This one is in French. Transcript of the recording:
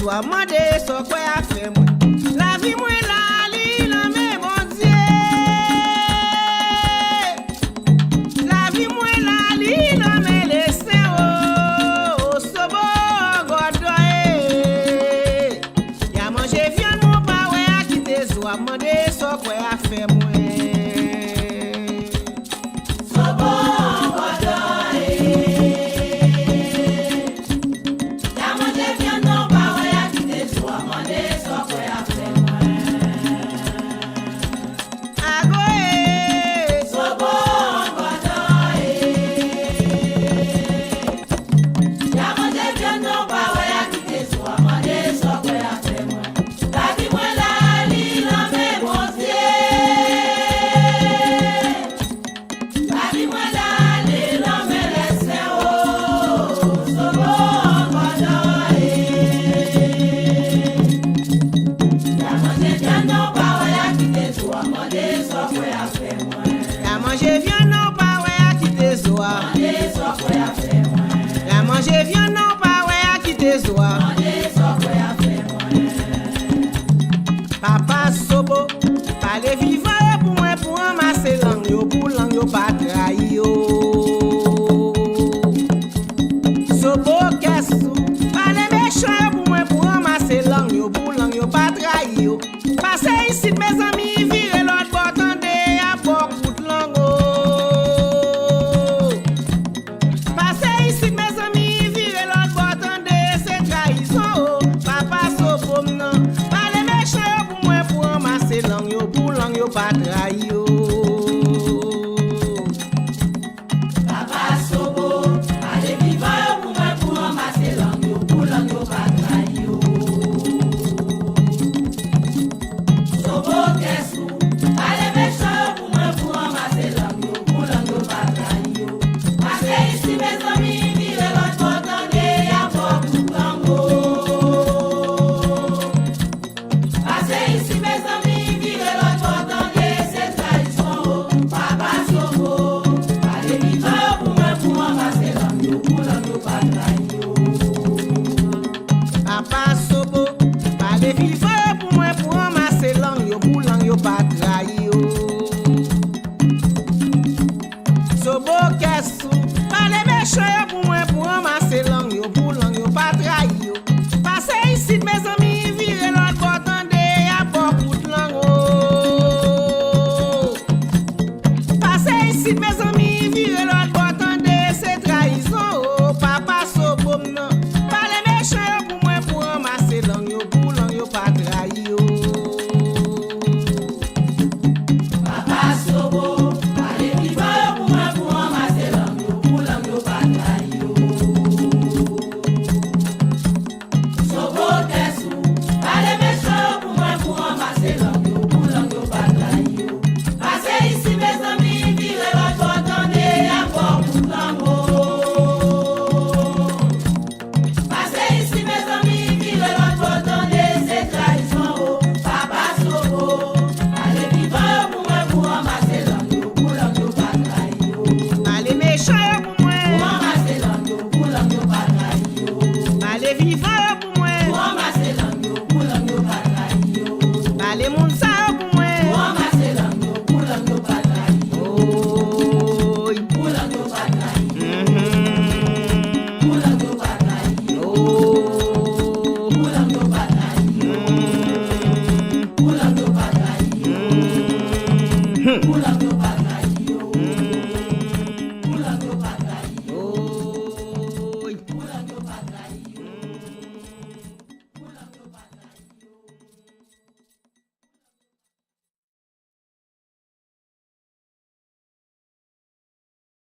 sois mandé, so quoi a fait moi. La vie moi la li la mais mon Dieu. La vie moi la li la mais laissez oh so bon godoé. Y'a mangé viande mon pa ouais a quitter sois mandé, so quoi a fait moi. Manger viande non pas ouais à quitter soir. La manger viande non pas ouais à quitter soir. Papa Sobo, parler vivant pour moi pour ramasser langue yo pour langue yo pas trahi yo. Sobo qu'est-ce parler méchant pour moi pour ramasser langue yo pour langue yo pas trahi yo. Passez ici mes amis virer l'autre bord tendez à beaucoup de langue. Yo pas trahi yo. Papa Sobo, allez vivant pour moi pour ramasser langue yo, pour langue yo pas trahi yo. Sobo qu'est-ce allez méchant pour moi pour ramasser langue yo, pour langue yo pas trahi yo. Passez ici mes amis, virez l'autre bord tendez à beaucoup de langue. Passez ici mes amis, virez l'autre bord. Papa Sobo, parler vivant pour moi pour ramasser langue yo pour langue yo pas trahi yo. Sobo qu'est-ce parler méchant pour moi pour ramasser langue yo pour langue yo pas trahi yo. Passez ici mes amis, virez l'autre bord tendez à beaucoup de langue. Passez ici mes amis, virez l'autre bord tendez c'est trahison. Papa Sobo non. Papa Sobo, allez vivant pour moi pour ramasser langue yo, pour langue yo pas trahi yo. Sobo qu'est-ce allez méchant pour moi pour ramasser langue yo, pour langue yo pas trahi yo. Passez ici mes amis, virez l'autre bord tendez à beaucoup de langue. Passez ici mes amis, virez l'autre bord tendez c'est trahison. Papa Sobo, allez vivant pour moi pour ramasser langue yo, pour langue yo pas trahi yo. Allez méchant pour moi Pour ramasser langue yo, pour langue yo pas trahi yo. allez vivant pour moi Pour ramasser langue yo, pour langue yo pas trahi yo. allez moun sa pour moi Pour ramasser langue yo, pour langue yo pas trahi yo. oh Pour langue yo pas trahi yo. Pour langue yo pas trahi yo. oh Pour langue yo pas trahi yo. Pour langue yo pas trahi yo. Pour langue yo